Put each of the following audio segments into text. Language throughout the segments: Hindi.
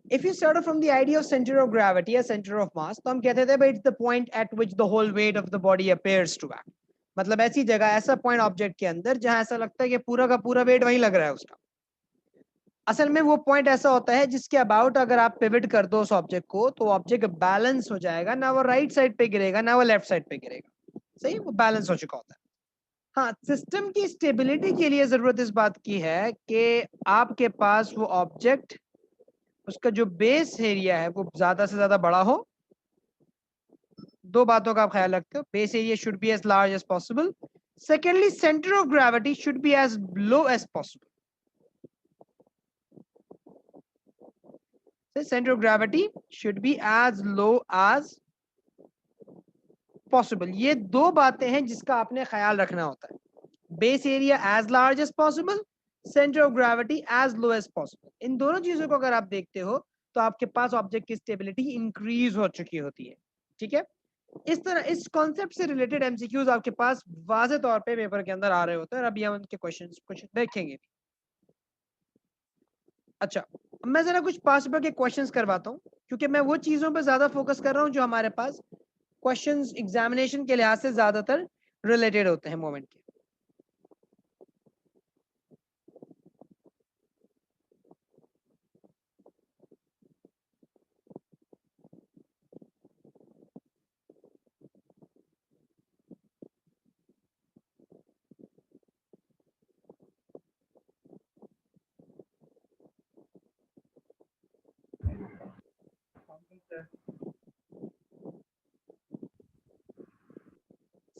if you start from the idea of center of gravity या center of mass, तो हम कहते थे it's the point at which the whole weight of the body appears to act. मतलब ऐसी जगह, ऐसा पॉइंट ऑब्जेक्ट के अंदर जहां ऐसा लगता है कि पूरा का पूरा वेट वहीं लग रहा है उसका. असल में वो पॉइंट ऐसा होता है जिसके अबाउट अगर आप पिवट कर दो उस ऑब्जेक्ट को, तो ऑब्जेक्ट बैलेंस हो जाएगा, ना वो राइट साइड पे गिरेगा ना वो लेफ्ट साइड पे गिरेगा. सही, वो बैलेंस हो चुका होता है. हाँ, सिस्टम की स्टेबिलिटी के लिए जरूरत इस बात की है कि आपके पास वो ऑब्जेक्ट, उसका जो बेस एरिया है वो ज्यादा से ज्यादा बड़ा हो. दो बातों का आप ख्याल रखते हो. Base area should be as large as possible. Secondly, centre of gravity should be as low as possible. Centre of gravity should be as low as possible. ये दो बातें हैं जिसका आपने ख्याल रखना होता है. Base area as large as possible, centre of gravity as low as possible. इन दोनों चीजों को अगर आप देखते हो तो आपके पास ऑब्जेक्ट की स्टेबिलिटी इंक्रीज हो चुकी होती है. ठीक है, इस तरह इस कॉन्सेप्ट से रिलेटेड एमसीक्यूज आपके पास वाज़े तौर पे पेपर के अंदर आ रहे होते हैं, और अभी हम उनके क्वेश्चंस कुछ देखेंगे. अच्छा, मैं जरा कुछ पास पेपर के क्वेश्चंस करवाता हूँ, क्योंकि मैं वो चीजों पे ज्यादा फोकस कर रहा हूँ जो हमारे पास क्वेश्चंस एग्जामिनेशन के लिहाज से ज्यादातर रिलेटेड होते हैं मोमेंट के.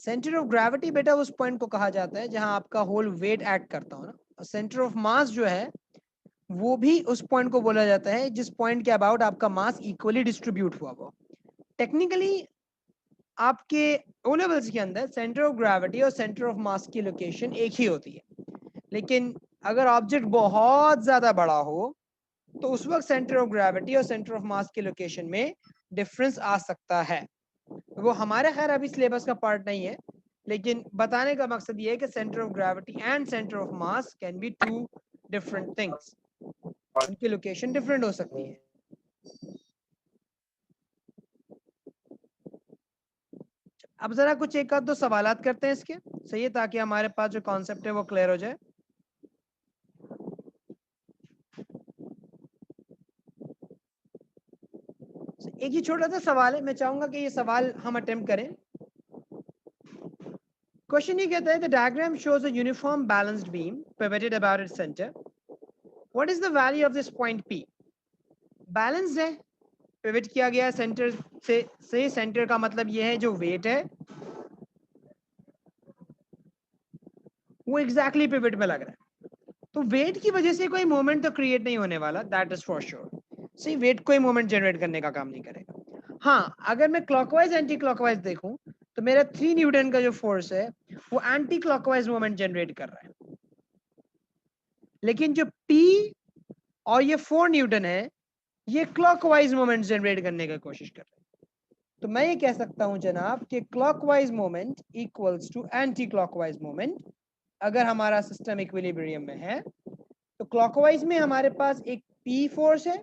सेंटर ऑफ ग्रेविटी बेटा उस पॉइंट को कहा जाता है जहां आपका होल वेट एक्ट करता हो ना. और सेंटर ऑफ मास जो है वो भी उस पॉइंट को बोला जाता है जिस पॉइंट के अबाउट आपका मास इक्वली डिस्ट्रीब्यूट हुआ हो. टेक्निकली आपके ओ लेवल्स के अंदर सेंटर ऑफ ग्रेविटी और सेंटर ऑफ मास की लोकेशन एक ही होती है, लेकिन अगर ऑब्जेक्ट बहुत ज्यादा बड़ा हो तो उस वक्त सेंटर ऑफ ग्रेविटी और सेंटर ऑफ मास की लोकेशन में डिफरेंस आ सकता है. वो हमारे खैर अभी सिलेबस का पार्ट नहीं है, लेकिन बताने का मकसद ये है कि centre of gravity and centre of mass can be two different things. उनकी लोकेशन डिफरेंट हो सकती है. अब जरा कुछ एक आध दो सवालात करते हैं इसके, सही है, ताकि हमारे पास जो कॉन्सेप्ट है वो क्लियर हो जाए. एक ही छोटा सा सवाल है, मैं चाहूंगा कि ये सवाल हम अटेम्प्ट करें. क्वेश्चन ये कहता है the diagram shows a uniform balanced beam pivoted about its centre. What is the value of this point P? Balanced है, पिवट किया गया सेंटर से सेंटर का मतलब ये है जो वेट है वो एग्जैक्टली पिवट में लग रहा है. तो वेट की वजह से कोई मोमेंट तो क्रिएट नहीं होने वाला, दैट इज फॉर श्योर. सही, वेट कोई मोमेंट जनरेट करने का काम नहीं करेगा. हाँ, अगर मैं क्लॉकवाइज एंटी क्लॉकवाइज देखूं तो मेरा 3 न्यूटन का जो फोर्स है वो एंटी क्लॉकवाइज मोमेंट जनरेट कर रहा है, लेकिन जो P और ये 4 न्यूटन है ये क्लॉकवाइज मोमेंट जनरेट करने की कोशिश कर रहे हैं. तो मैं ये कह सकता हूं जनाब कि clockwise moment equals to anti clockwise moment. अगर हमारा सिस्टम इक्विलिब्रियम में है तो क्लॉकवाइज में हमारे पास एक P फोर्स है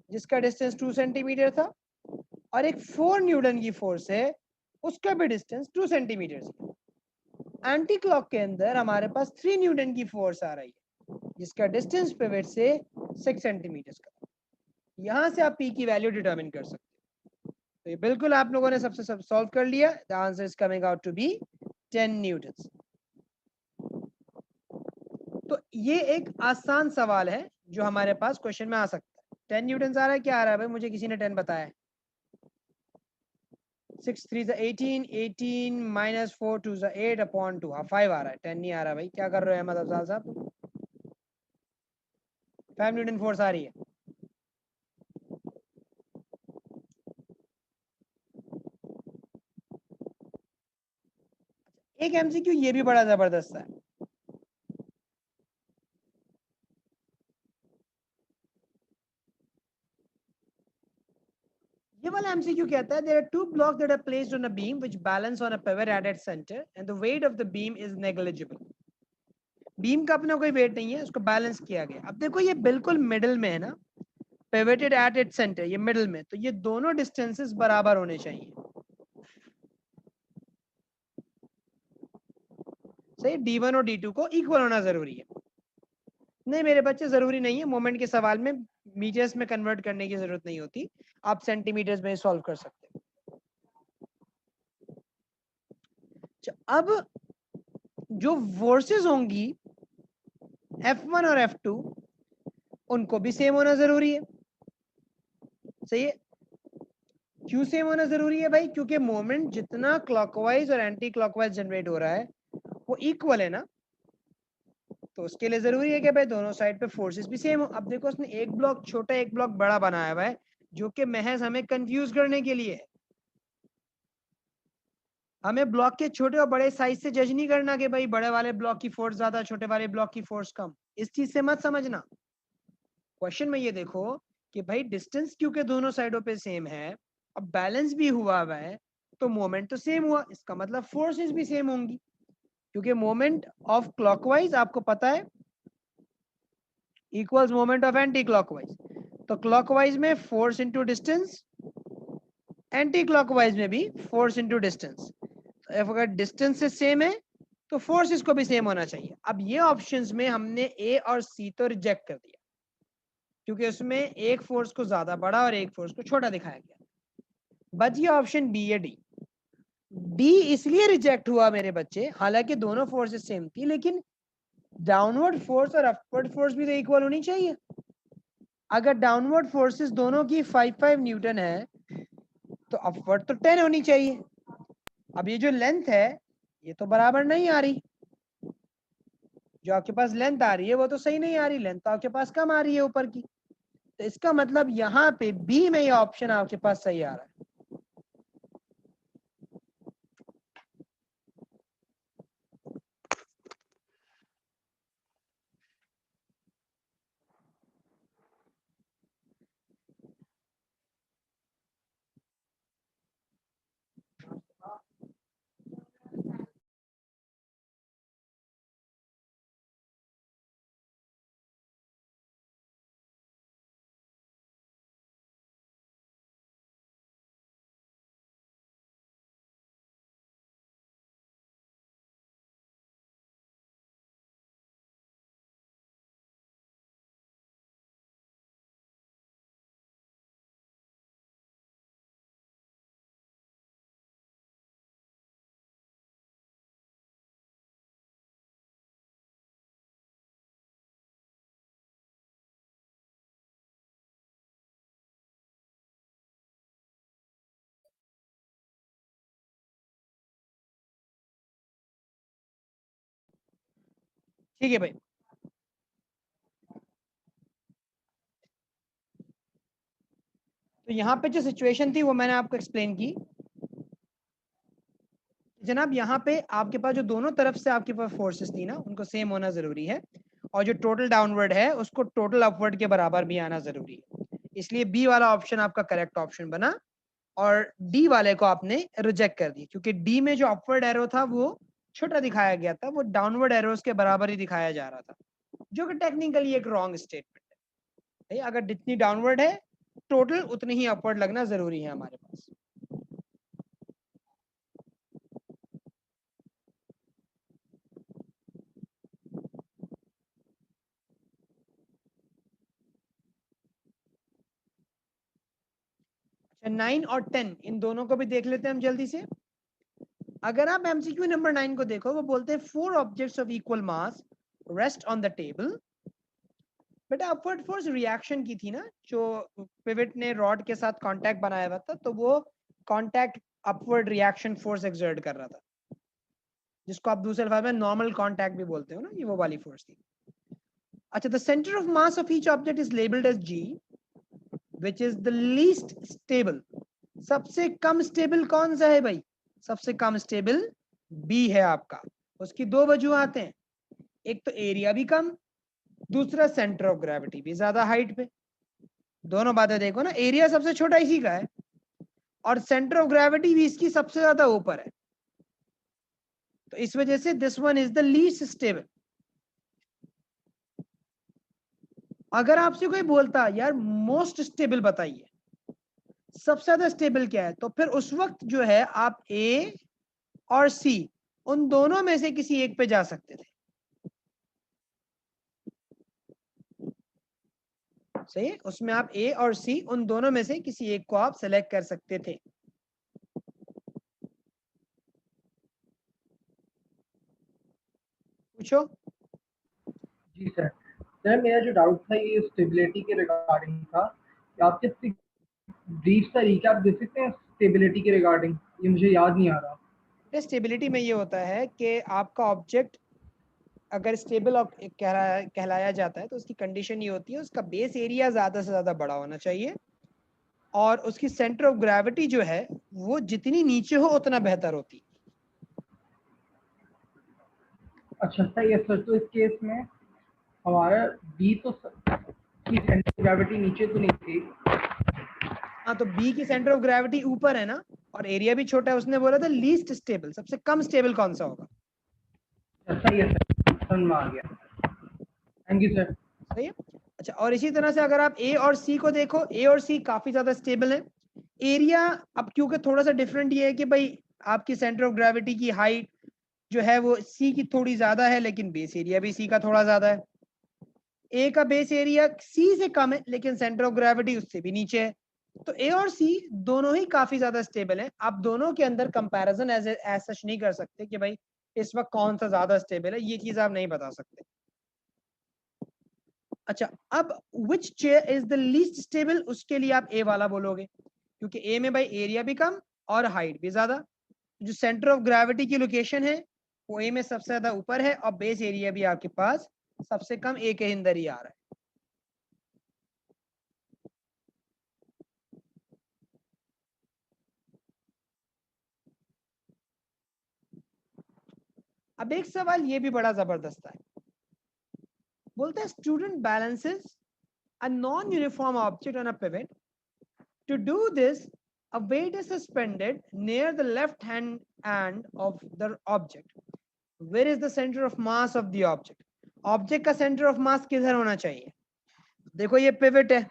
जिसका डिस्टेंस 2 सेंटीमीटर था, और एक 4 न्यूटन की फोर्स है उसका भी डिस्टेंस 2 सेंटीमीटर है. एंटी क्लॉक के अंदर हमारे पास 3 न्यूटन की फोर्स आ रही है जिसका डिस्टेंस पिवट से 6 सेंटीमीटर का. यहां से आप P की वैल्यू डिटरमिन कर सकते हैं. तो ये बिल्कुल आप लोगों ने सबसे सब सॉल्व कर लिया. The answer is coming out to be 10 newton. तो ये एक आसान सवाल है जो हमारे पास क्वेश्चन में आ सकता है. 10 न्यूटन आ रहा है, क्या आ रहा है भाई? मुझे किसी ने 10 बताया. 6 3 18, 18 minus 4 2 8 upon 2, हाँ 5 आ रहा है, 10 नहीं आ रहा भाई. क्या कर रहे हो अहमद अफजाल साहब? 5 न्यूटन फोर्स आ रही है. एक एमसीक्यू ये भी बड़ा जबरदस्त है. ये वाला एमसीक्यू कहता है there are two blocks that are placed on a beam which balance on a pivot at its center and the weight of the beam is negligible. Beam का अपना कोई वेट नहीं है, उसको बैलेंस किया गया. अब देखो ये बिल्कुल मिडिल में है ना, पिवटेड एट इट्स सेंटर, ये मिडिल में, तो ये दोनों डिस्टेंसेस बराबर होने चाहिए। सही, D1 और D2 को इक्वल होना जरूरी है। नहीं मेरे बच्चे, जरूरी नहीं है, मोमेंट के सवाल में मीटर्स में कन्वर्ट करने की जरूरत नहीं होती, आप सेंटीमीटर्स में सॉल्व कर सकते हैं। अब जो फोर्सेस होंगी F1 और F2 उनको भी सेम होना जरूरी है। सही है, क्यों सेम होना जरूरी है भाई? क्योंकि मोमेंट जितना क्लॉकवाइज और एंटी क्लॉकवाइज जनरेट हो रहा है वो इक्वल है ना, तो उसके लिए जरूरी है कि भाई दोनों साइड पे फोर्सेस भी सेम हो। अब देखो उसने एक ब्लॉक छोटा एक ब्लॉक बड़ा बनाया हुआ है, जो कि महज हमें कंफ्यूज करने के लिए है। हमें ब्लॉक के छोटे और बड़े साइज से जज नहीं करना कि भाई बड़े वाले ब्लॉक की फोर्स ज्यादा, छोटे वाले ब्लॉक की फोर्स कम, इस चीज से मत समझना। क्वेश्चन में ये देखो कि भाई डिस्टेंस क्योंकि दोनों साइडों पे सेम है, अब बैलेंस भी हुआ है, तो मोमेंट तो सेम हुआ, इसका मतलब फोर्सेस भी सेम होंगी, क्योंकि मोमेंट ऑफ क्लॉकवाइज आपको पता है equals moment of anti clockwise, तो क्लॉकवाइज में force into distance, anti clockwise में भी फोर्स इंटू डिस्टेंस। अगर डिस्टेंस से सेम है तो फोर्स इसको भी सेम होना चाहिए। अब ये ऑप्शंस में हमने ए और सी तो रिजेक्ट कर दिया, क्योंकि उसमें एक फोर्स को ज्यादा बड़ा और एक फोर्स को छोटा दिखाया गया। बच गया ऑप्शन बी या डी। डी इसलिए रिजेक्ट हुआ मेरे बच्चे, हालांकि दोनों फोर्सेस सेम थी, लेकिन डाउनवर्ड फोर्स और अपवर्ड फोर्स भी तो इक्वल होनी चाहिए। अगर डाउनवर्ड फोर्सेस दोनों की 5 न्यूटन है तो अपवर्ड तो 10 होनी चाहिए। अब ये जो लेंथ है ये तो बराबर नहीं आ रही, जो आपके पास लेंथ आ रही है वो तो सही नहीं आ रही, लेंथ तो आपके पास कम आ रही है ऊपर की, तो इसका मतलब यहाँ पे बी में ये ऑप्शन आपके पास सही आ रहा है। ठीक है भाई, तो यहाँ पे जो सिचुएशन थी वो मैंने आपको एक्सप्लेन की। जनाब यहाँ पे आपके पास जो दोनों तरफ से आपके पास फोर्सेस थी ना, उनको सेम होना जरूरी है, और जो टोटल डाउनवर्ड है उसको टोटल अपवर्ड के बराबर भी आना जरूरी है। इसलिए बी वाला ऑप्शन आपका करेक्ट ऑप्शन बना, और डी वाले को आपने रिजेक्ट कर दिया, क्योंकि डी में जो अपवर्ड एरो था वो छोटा दिखाया गया था, वो डाउनवर्ड एरोस के बराबर ही दिखाया जा रहा था, जो कि टेक्निकली एक रॉन्ग स्टेटमेंट है। अगर जितनी डाउनवर्ड है टोटल उतनी ही अपवर्ड लगना जरूरी है हमारे पास। अच्छा 9 और 10 इन दोनों को भी देख लेते हैं हम जल्दी से। अगर आप एमसीक्यू नंबर 9 को देखो, वो बोलते हैं 4 objects of equal mass rest on the table. बेटा अपवर्ड फोर्स रिएक्शन की थी ना, जो पिवट ने रॉड के साथ कांटेक्ट बनाया हुआ था, तो वो contact upward reaction force exert कर रहा था, जिसको आप दूसरे अल्फाज में नॉर्मल कांटेक्ट भी बोलते हो ना, ये वो वाली फोर्स थी। अच्छा, the centre of mass of each object is labelled as G, which is the least stable. सबसे कम स्टेबल कौन सा है भाई? सबसे कम स्टेबल बी है आपका। उसकी दो वजूहत हैं, एक तो एरिया भी कम, दूसरा सेंटर ऑफ ग्रेविटी भी ज्यादा हाइट पे। दोनों बातें देखो ना, एरिया सबसे छोटा इसी का है और सेंटर ऑफ ग्रेविटी भी इसकी सबसे ज्यादा ऊपर है, तो इस वजह से this one is the least stable. अगर आपसे कोई बोलता यार मोस्ट स्टेबल बताइए, सबसे ज्यादा स्टेबल क्या है, तो फिर उस वक्त जो है आप ए और सी उन दोनों में से किसी एक पे जा सकते थे। सही है, उसमें आप ए और सी उन दोनों में से किसी एक को आप सेलेक्ट कर सकते थे। पूछो। जी सर। सर मेरा जो डाउट था ये स्टेबिलिटी के रिगार्डिंग था, कि आप किस ब्रीफ सा रिकैप दे सकते हैं स्टेबिलिटी के रिगार्डिंग, ये मुझे याद नहीं आ रहा। स्टेबिलिटी में ये होता है कि आपका ऑब्जेक्ट अगर स्टेबल कहलाया जाता है तो उसकी कंडीशन ये होती है उसका बेस एरिया ज़्यादा से ज़्यादा बड़ा होना चाहिए और उसकी सेंटर ऑफ ग्रेविटी जो है वो जितनी नीचे हो उतना बेहतर होती। अच्छा सही है सर, तो इस केस में हमारा बी तो की सेंटर ग्रेविटी नीचे तो नहीं थी। हाँ, तो बी की सेंटर ऑफ ग्रेविटी ऊपर है ना, और एरिया भी छोटा है। उसने बोला था लीस्ट स्टेबल, सबसे कम स्टेबल कौन सा होगा। सही है सर, समझ में आ गया। Thank you sir. सही है। अच्छा, और इसी तरह से अगर आप ए और सी को देखो, ए और सी काफी ज्यादा स्टेबल है। एरिया अब क्योंकि थोड़ा सा डिफरेंट ये है कि भाई आपकी सेंटर ऑफ ग्रेविटी की हाइट जो है वो सी की थोड़ी ज्यादा है, लेकिन बेस एरिया भी सी का थोड़ा ज्यादा है। ए का बेस एरिया सी से कम है लेकिन सेंटर ऑफ ग्रेविटी उससे भी नीचे है। तो ए और सी दोनों ही काफी ज्यादा स्टेबल है। आप दोनों के अंदर कंपैरिजन एज सच नहीं कर सकते कि भाई इस वक्त कौन सा ज्यादा स्टेबल है, ये चीज आप नहीं बता सकते। अच्छा, अब which chair is the least stable, उसके लिए आप ए वाला बोलोगे, क्योंकि ए में भाई एरिया भी कम और हाइट भी ज्यादा। जो सेंटर ऑफ ग्रेविटी की लोकेशन है वो ए में सबसे ज्यादा ऊपर है और बेस एरिया भी आपके पास सबसे कम ए के अंदर ही आ रहा है। अब एक सवाल ये भी बड़ा जबरदस्त है, बोलता है student balances a non uniform object on a pivot. To do this a weight is suspended near the left hand end of the object. Where is the center of mass of the object? Object का सेंटर ऑफ मास किधर होना चाहिए। देखो ये पिवट है,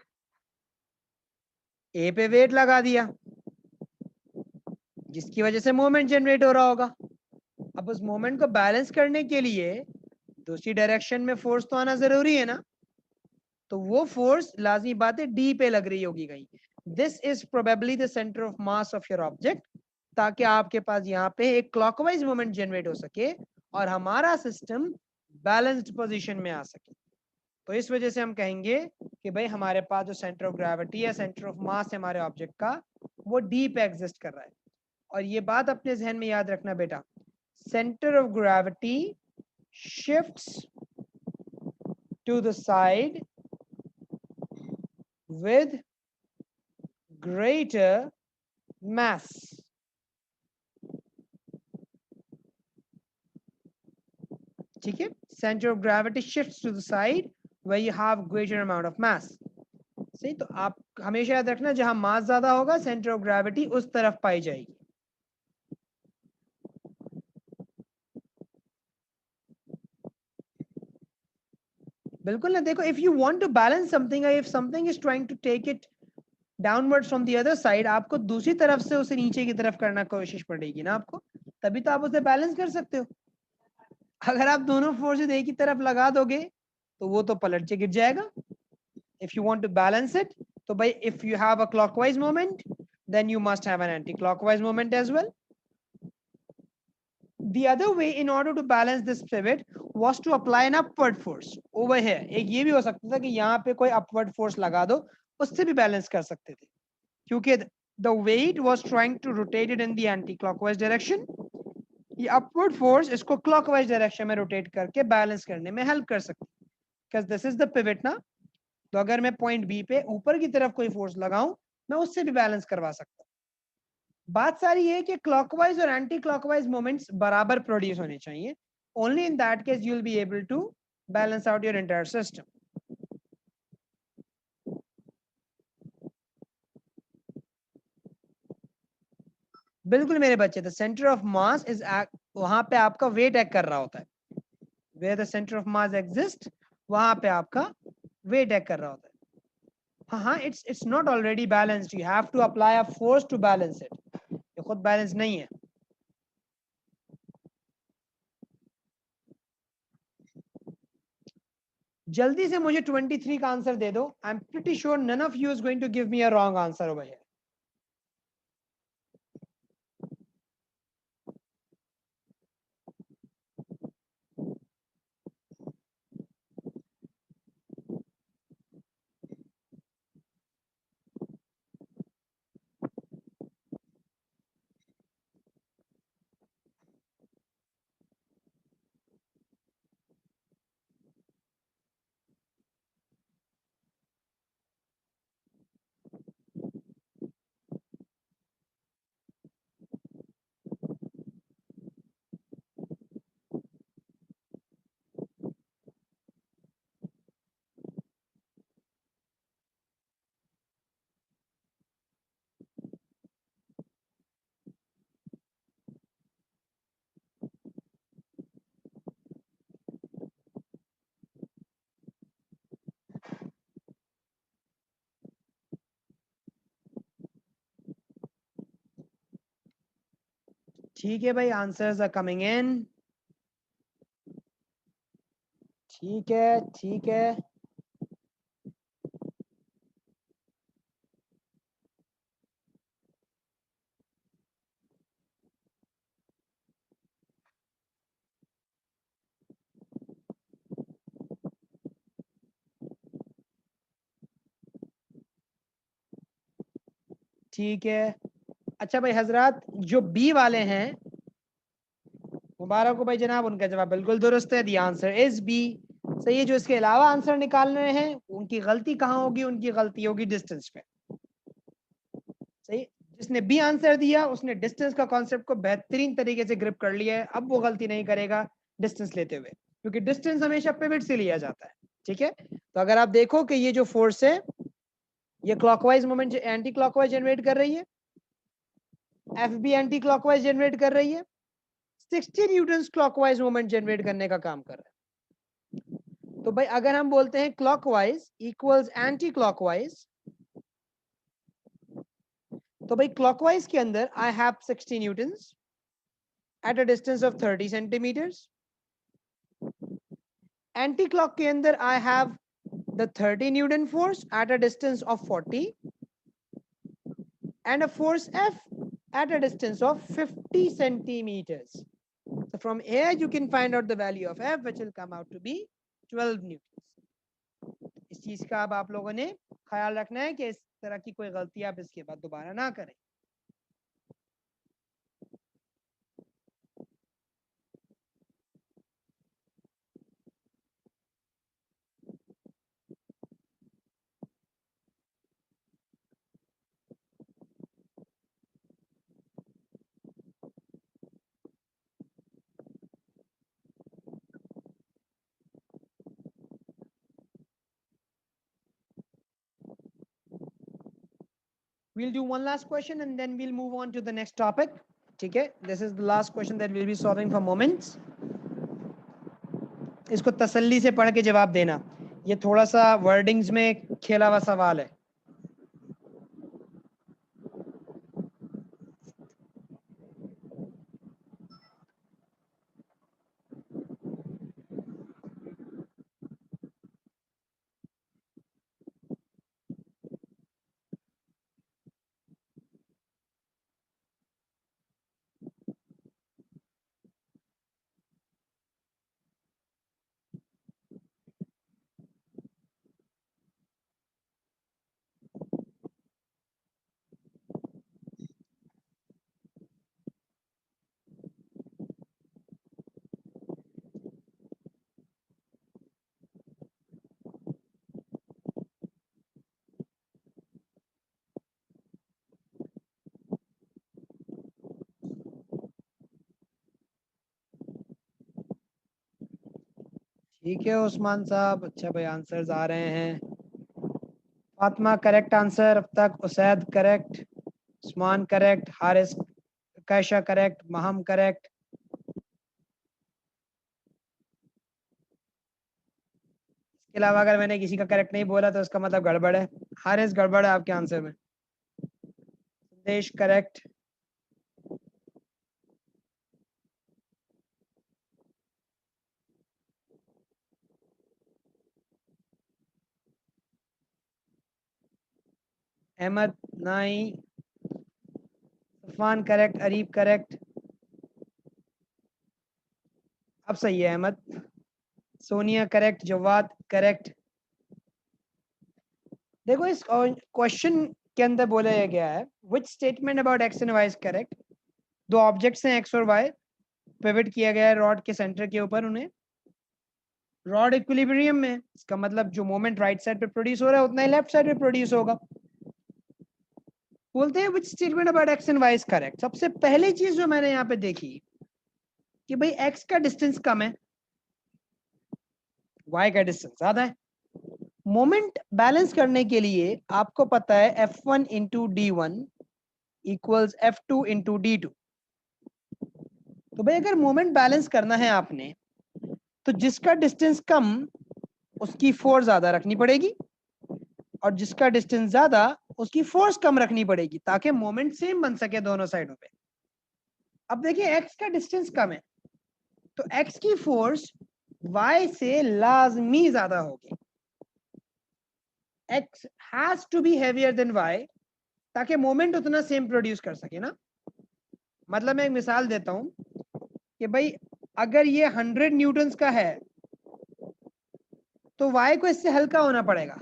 ए पे वेट लगा दिया जिसकी वजह से मोमेंट जनरेट हो रहा होगा। अब उस मोमेंट को बैलेंस करने के लिए दूसरी डायरेक्शन में फोर्स तो आना जरूरी है ना, तो वो फोर्स लाजमी बात है डी पे लग रही होगी कहीं। This is probably the centre of mass of your object, ताकि आपके पास यहाँ पे एक क्लॉकवाइज मोमेंट जनरेट हो सके और हमारा सिस्टम बैलेंस्ड पोजीशन में आ सके। तो इस वजह से हम कहेंगे कि भाई हमारे पास जो सेंटर ऑफ ग्रेविटी या सेंटर ऑफ मास है हमारे ऑब्जेक्ट का, वो डी पे एग्जिस्ट कर रहा है। और ये बात अपने जहन में याद रखना बेटा, centre of gravity shifts to the side with greater mass. ठीक है, center of gravity shifts to the side where you have greater amount of mass. सही, तो आप हमेशा याद रखना जहां मास ज्यादा होगा सेंटर ऑफ ग्रेविटी उस तरफ पाई जाएगी। बिल्कुल ना, देखो if you want to balance something, if something is trying to take it downward from the other side, आपको दूसरी तरफ से उसे नीचे की तरफ करना कोशिश पड़ेगी ना आपको, तभी तो आप उसे बैलेंस कर सकते हो। अगर आप दोनों फोर्सेस एक ही तरफ लगा दोगे तो वो तो पलट के गिर जाएगा। if you want to balance it, तो भाई if you have a clockwise moment then you must have an anti-clockwise moment as well. The other way in order to balance this pivot was to apply an upward force over here. एक ये भी हो सकता था कि यहाँ पे कोई upward force लगा दो, उससे भी बैलेंस कर सकते थे, क्योंकि the weight was trying to rotate it in the anti-clockwise direction. ये upward force इसको clockwise direction में rotate करके बैलेंस करने में हेल्प कर सकती है, because this is the pivot ना। तो अगर मैं पॉइंट बी पे ऊपर की तरफ कोई फोर्स लगाऊं मैं उससे भी बैलेंस करवा सकता हूं। बात सारी है कि क्लॉकवाइज और एंटी क्लॉकवाइज मोमेंट्स बराबर प्रोड्यूस होने चाहिए। Only in that case you will be able to balance out your entire system. बिल्कुल मेरे बच्चे, the centre of mass is वहां पे आपका वेट एक्ट कर रहा होता है। Where the centre of mass exist वहां पे आपका वेट एक्ट कर रहा होता है। हाँ हाँ, it's not already balanced, you have to apply a force to balance it, ये खुद बैलेंस नहीं है। जल्दी से मुझे 23 का आंसर दे दो। I am pretty sure none of you is going to give me a wrong answer over here. ठीक है भाई, आंसर्स आर कमिंग इन। ठीक है ठीक है, ठीक है। अच्छा भाई हजरत, जो बी वाले हैं, मुबारक हो भाई जनाब, उनका जवाब बिल्कुल दुरुस्त है। The answer is B. सही है। जो इसके अलावा आंसर निकाल रहे हैं, उनकी गलती कहाँ होगी? उनकी गलती होगी डिस्टेंस पे। सही। जिसने बी आंसर दिया उसने डिस्टेंस का कॉन्सेप्ट को बेहतरीन तरीके से ग्रिप कर लिया है। अब वो गलती नहीं करेगा डिस्टेंस लेते हुए, क्योंकि डिस्टेंस हमेशा पिवट से लिया जाता है। ठीक है, तो अगर आप देखो कि ये जो फोर्स है, ये clockwise moment anti clockwise generate कर रही है, F B anti clockwise generate कर रही है, 60 न्यूटन क्लॉकवाइज मोमेंट जनरेट करने का काम कर रहा है। तो भाई अगर हम बोलते हैं क्लॉकवाइज इक्वल्स एंटी क्लॉकवाइज, तो भाई क्लॉकवाइज के अंदर I have 60 newtons at a distance of 30 centimetres. Anti clock के अंदर I have the 30 newton force at a distance of 40 and a force F at a distance of 50 centimeters. So from here you can find out the value of F, which will come out to be 12 newtons. इस चीज का अब आप लोगों ने ख्याल रखना है कि इस तरह की कोई गलती आप इसके बाद दोबारा ना करें। We'll do one last question and then we'll move on to the next topic. ठीक है, this is the last question that we'll be solving for moments. इसको तसल्ली से पढ़ के जवाब देना। ये थोड़ा सा वर्डिंग्स में खेला हुआ सवाल है। ठीक है उस्मान साहब, अच्छा भाई आंसर्स आ रहे हैं। फातिमा करेक्ट आंसर अब तक, उसैद करेक्ट, उस्मान करेक्ट, हारिस कैशा करेक्ट, महम करेक्ट। इसके अलावा अगर मैंने किसी का करेक्ट नहीं बोला तो उसका मतलब गड़बड़ है। हारिस गड़बड़ है आपके आंसर में। संदेश करेक्ट। अहमद नाई, सफान करेक्ट, अरीब करेक्ट। अब सही है अहमद। Sonia correct, Jawad correct. देखो इस क्वेश्चन के अंदर बोला गया है which statement about X and Y is correct. दो ऑब्जेक्ट्स हैं एक्स और वाई, पिवट किया गया है रॉड के सेंटर के ऊपर, उन्हें रॉड इक्विलिब्रियम में, इसका मतलब जो मोमेंट राइट साइड पे प्रोड्यूस हो रहा है उतना ही लेफ्ट साइड पे प्रोड्यूस होगा। बोलते हैं which statement about X and Y is correct. सबसे पहली चीज जो मैंने यहाँ पे देखी कि भाई एक्स का डिस्टेंस कम है, वाई का डिस्टेंस ज्यादा है। मोमेंट बैलेंस करने के लिए आपको पता है F1 into D1 equals F2 into D2। तो भाई अगर मोमेंट बैलेंस करना है आपने तो जिसका डिस्टेंस कम उसकी फोर्स ज्यादा रखनी पड़ेगी, और जिसका डिस्टेंस ज्यादा उसकी फोर्स कम रखनी पड़ेगी, ताकि मोमेंट सेम बन सके दोनों साइडों पे। अब देखिए एक्स का डिस्टेंस कम है तो एक्स की फोर्स वाई से लाजमी ज्यादा होगी। X has to be heavier than Y ताकि मोमेंट उतना सेम प्रोड्यूस कर सके ना। मतलब मैं एक मिसाल देता हूं कि भाई अगर ये 100 न्यूटन्स का है तो वाई को इससे हल्का होना पड़ेगा,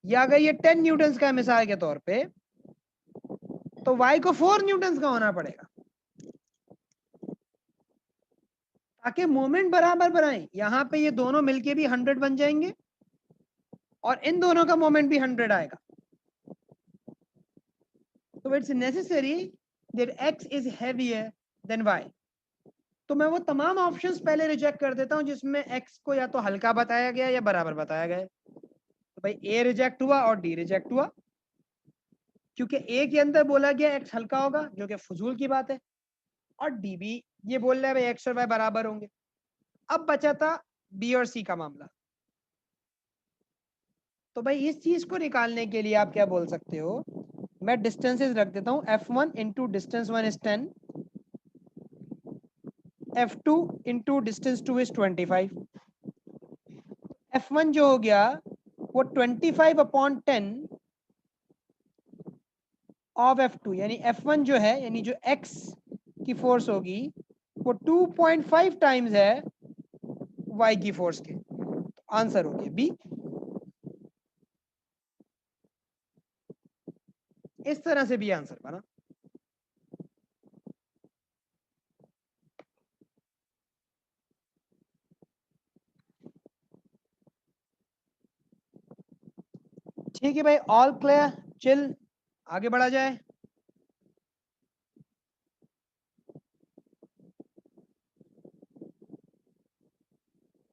या अगर ये 10 न्यूटन्स का है मिसाल के तौर पे तो वाई को 4 न्यूटन्स का होना पड़ेगा, ताकि मोमेंट बराबर बनाए। यहां पे ये दोनों मिलके भी 100 बन जाएंगे और इन दोनों का मोमेंट भी 100 आएगा। तो it's necessary that X is heavier than Y. तो मैं वो तमाम ऑप्शंस पहले रिजेक्ट कर देता हूं जिसमें एक्स को या तो हल्का बताया गया या बराबर बताया गया। तो भाई ए रिजेक्ट हुआ और डी रिजेक्ट हुआ, क्योंकि ए के अंदर बोला गया एक्स हल्का होगा जो कि फजूल की बात है, और डी भी ये बोल रहा है भाई एक्स और वाई बराबर होंगे। अब बचा था बी और सी का मामला। तो भाई इस चीज को निकालने के लिए आप क्या बोल सकते हो, मैं डिस्टेंसेस रख देता हूं F1 into distance 1 is 10, F2 into distance 2 is 25। F1 जो हो गया वो 25 अपॉन 10 ऑफ F2, यानी F1 जो है यानी जो X की फोर्स होगी वो 2.5 टाइम्स है Y की फोर्स के। तो आंसर हो गया बी। इस तरह से भी आंसर बना। ठीक है भाई, ऑल क्लियर, चिल, आगे बढ़ा जाए।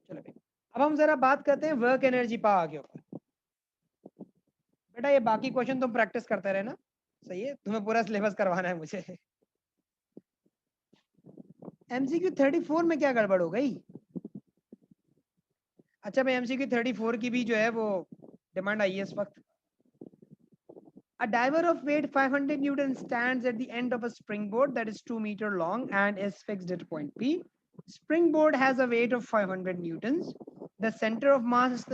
चलो भाई अब हम जरा बात करते हैं वर्क एनर्जी पावर के ऊपर। बेटा ये बाकी क्वेश्चन तुम प्रैक्टिस करते रहना, सही है, तुम्हें पूरा सिलेबस करवाना है मुझे। MCQ 34 में क्या गड़बड़ हो गई? अच्छा भाई MCQ 34 की भी जो है वो डिमांड आई है इस वक्त। A diver of weight 500 Newton stands at the end of a springboard that is 2 meters long and is fixed at point P. Springboard has a weight of 500 Newtons. The center of mass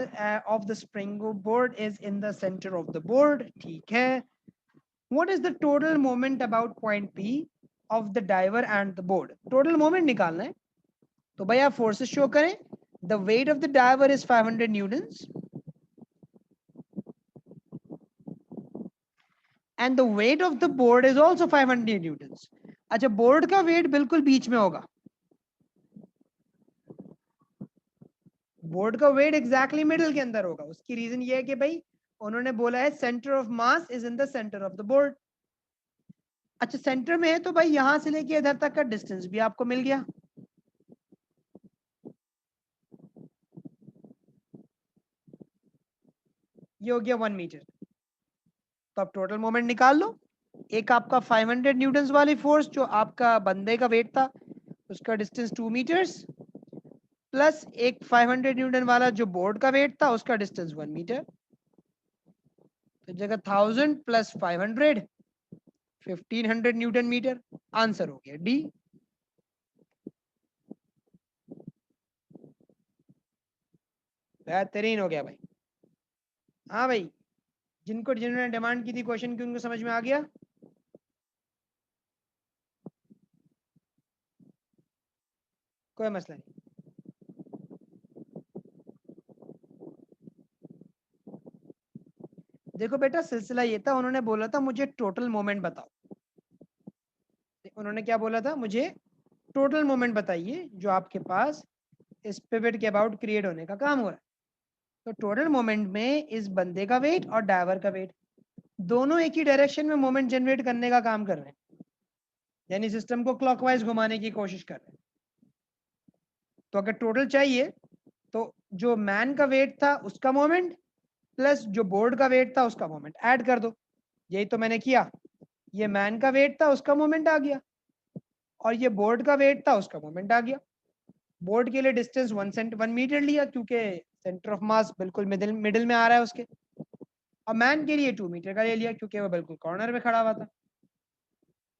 of the springboard is in the center of the board. ठीक है. What is the total moment about point P of the diver and the board? Total moment निकालना है. तो भाई आप forces show करें. The weight of the diver is 500 Newtons. And the weight of the board is also 500 Newtons. अच्छा बोर्ड का वेट बिल्कुल बीच में होगा, बोर्ड का वेट एग्जैक्टली मिडिल के अंदर होगा। उसकी रीजन ये है कि भाई उन्होंने बोला है centre of mass is in the centre of the board. अच्छा सेंटर में है तो भाई यहां से लेके इधर तक का डिस्टेंस भी आपको मिल गया। ये हो गया 1 मीटर। तो अब टोटल मोमेंट निकाल लो। एक आपका 500 न्यूटन वाली फोर्स जो आपका बंदे का वेट था, उसका डिस्टेंस 2 मीटर्स, प्लस एक 500 न्यूटन वाला जो बोर्ड का वेट था उसका डिस्टेंस 1 मीटर, तो जगह 1000 प्लस 500 1500 न्यूटन मीटर। आंसर हो गया डी। बेहतरीन हो गया भाई। हाँ भाई, जिन्होंने डिमांड की थी क्वेश्चन की उनको समझ में आ गया? कोई मसला नहीं। देखो बेटा, सिलसिला ये था, उन्होंने बोला था मुझे टोटल मोमेंट बताओ। उन्होंने क्या बोला था? मुझे टोटल मोमेंट बताइए जो आपके पास इस पिवट के अबाउट क्रिएट होने का काम हो रहा है। तो टोटल मोमेंट में इस बंदे का वेट और ड्राइवर का वेट दोनों एक ही डायरेक्शन में मोमेंट जनरेट करने का काम कर रहे हैं, यानी सिस्टम को क्लॉकवाइज घुमाने की कोशिश कर रहे हैं। तो अगर टोटल चाहिए तो जो मैन का वेट था उसका मोमेंट प्लस जो बोर्ड का वेट था उसका मोमेंट ऐड कर दो। यही तो मैंने किया। ये मैन का वेट था उसका मोमेंट आ गया, और ये बोर्ड का वेट था उसका मोमेंट आ गया। बोर्ड के लिए डिस्टेंस 1 मीटर लिया क्योंकि सेंटर ऑफ मास बिल्कुल मिडिल मिडिल में आ रहा है उसके, और मैन के लिए 2 मीटर का ले लिया क्योंकि वो बिल्कुल कॉर्नर में खड़ा हुआ था।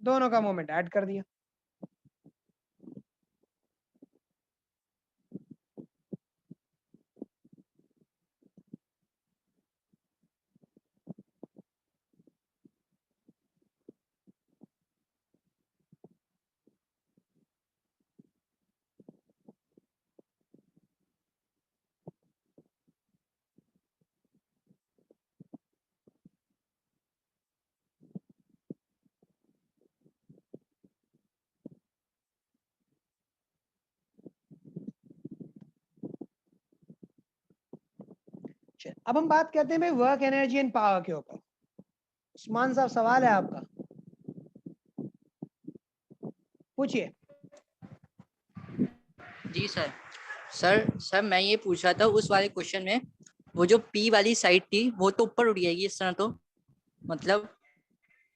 दोनों का मोमेंट ऐड कर दिया। अब हम बात करते हैं भाई वर्क एनर्जी एंड पावर के ऊपर। उस्मान साहब, सवाल है आपका, पूछिए। जी सर। सर मैं ये पूछ रहा था, उस वाले क्वेश्चन में वो जो पी वाली साइड थी वो तो ऊपर उठ जाएगी इस तरह, तो मतलब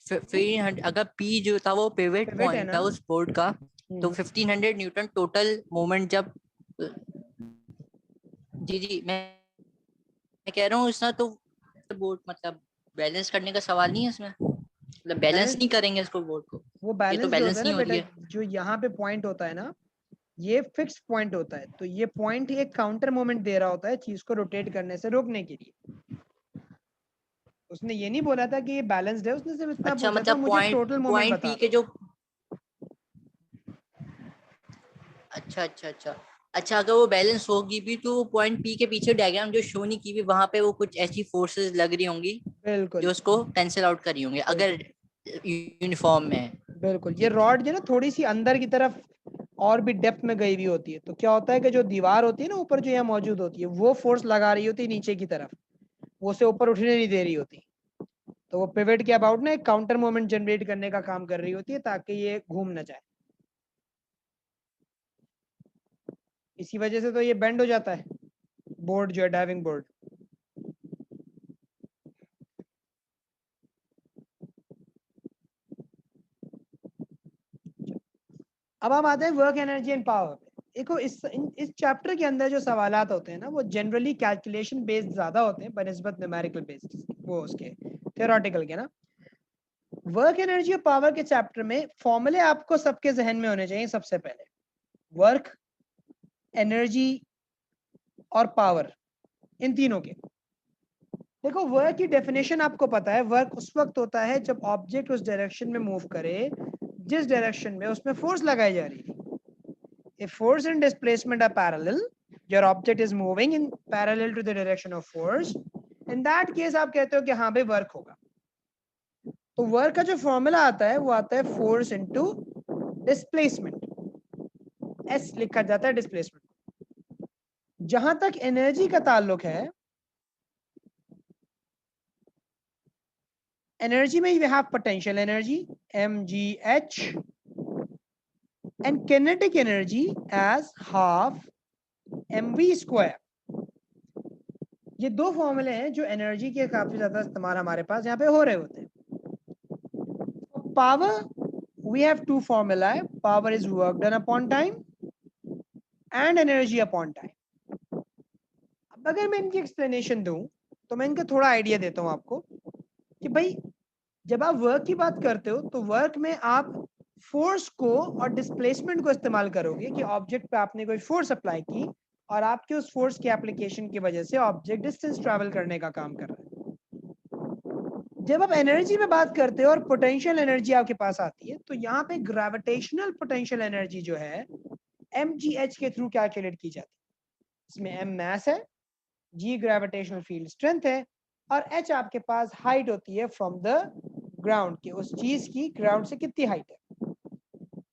फिर अगर पी जो था वो पिवट पिवट है पॉइंट ना? था उस बोर्ड का, तो 1500 न्यूटन टोटल मोमेंट जब, जी जी मैं कह रहा हूँ इसमें तो बोर्ड मतलब बैलेंस करने का सवाल नहीं है इसमें, मतलब बैलेंस नहीं करेंगे इसको बोर्ड को, वो ये तो बैलेंस जो होता बैलेंस है ना नहीं हो बेटा, रही है। जो यहाँ पे पॉइंट होता है ना, ये फिक्स पॉइंट होता है, तो ये पॉइंट एक काउंटर मोमेंट दे रहा होता है चीज को रोटेट करने से रोकने के लिए। उसने ये नहीं बोला था कि ये बैलेंस्ड है, उसने सिर्फ इतना अच्छा पूछा था मतलब मुझे पॉइंट टोटल मोमेंट पॉइंट बता पी के दो। जो, अच्छा अच्छा अगर वो बैलेंस होगी भी तो पॉइंट पी के पीछे डायग्राम जो शो नहीं की भी वहां पे वो कुछ ऐसी फोर्सेस लग रही होंगी बिल्कुल जो उसको कैंसिल आउट करी होंगे अगर बिल्कुल यूनिफॉर्म में है। बिल्कुल। ये रॉड जो है ना थोड़ी सी अंदर की तरफ और भी डेप्थ में गई हुई होती है, तो क्या होता है कि जो दीवार होती है ना ऊपर जो यहाँ मौजूद होती है वो फोर्स लगा रही होती है नीचे की तरफ, वो उसे ऊपर उठने नहीं दे रही होती। तो वो पिवट के अबाउट ना एक काउंटर मोमेंट जनरेट करने का काम कर रही होती है ताकि ये घूम ना जाए। इसी वजह से तो ये बेंड हो जाता है बोर्ड जो है, डाइविंग बोर्ड। अब हम आते हैं वर्क एनर्जी एंड पावर पे। देखो इस चैप्टर के अंदर जो सवालात होते हैं ना वो जनरली कैलकुलेशन बेस्ड ज्यादा होते हैं बनिस्बत न्यूमेरिकल बेस्ड, वो उसके थियोरेटिकल के ना। वर्क एनर्जी और पावर के चैप्टर में फॉर्मूले आपको सबके जहन में होने चाहिए। सबसे पहले वर्क, एनर्जी और पावर, इन तीनों के। देखो वर्क की डेफिनेशन आपको पता है, वर्क उस वक्त होता है जब ऑब्जेक्ट उस डायरेक्शन में मूव करे जिस डायरेक्शन में उसमें फोर्स लगाई जा रही है। If force and displacement are parallel, your object is moving in parallel to the direction of force. In that case आप कहते हो कि हाँ भाई वर्क होगा। तो वर्क का जो फॉर्मूला आता है वो आता है फोर्स इनटू डिस्प्लेसमेंट, एस लिखा जाता है डिस्प्लेसमेंट। जहां तक एनर्जी का ताल्लुक है, एनर्जी में we have potential energy mgh and kinetic energy as half mv square। ये दो फॉर्मूले हैं जो एनर्जी के काफी ज्यादा इस्तेमाल हमारे पास यहाँ पे हो रहे होते हैं। Power, we have two formulae, power is work done upon time and energy upon time. अब अगर मैं इनकी एक्सप्लेनेशन दूं तो मैं इनका थोड़ा आइडिया देता हूं आपको कि भाई जब आप वर्क की बात करते हो तो वर्क में आप फोर्स को और डिस्प्लेसमेंट को इस्तेमाल करोगे कि ऑब्जेक्ट पे आपने कोई फोर्स अप्लाई की और आपके उस फोर्स के एप्लीकेशन की वजह से ऑब्जेक्ट डिस्टेंस ट्रैवल करने का काम कर रहा है। जब आप एनर्जी में बात करते हो और पोटेंशियल एनर्जी आपके पास आती है तो यहाँ पे ग्रेविटेशनल पोटेंशियल एनर्जी जो है mgh के थ्रू कैलकुलेट की जाती है। इसमें m मास है, g ग्रेविटेशनल फील्ड स्ट्रेंथ है और h आपके पास हाइट होती है फ्रॉम द ग्राउंड के, उस चीज की ग्राउंड से कितनी हाइट है।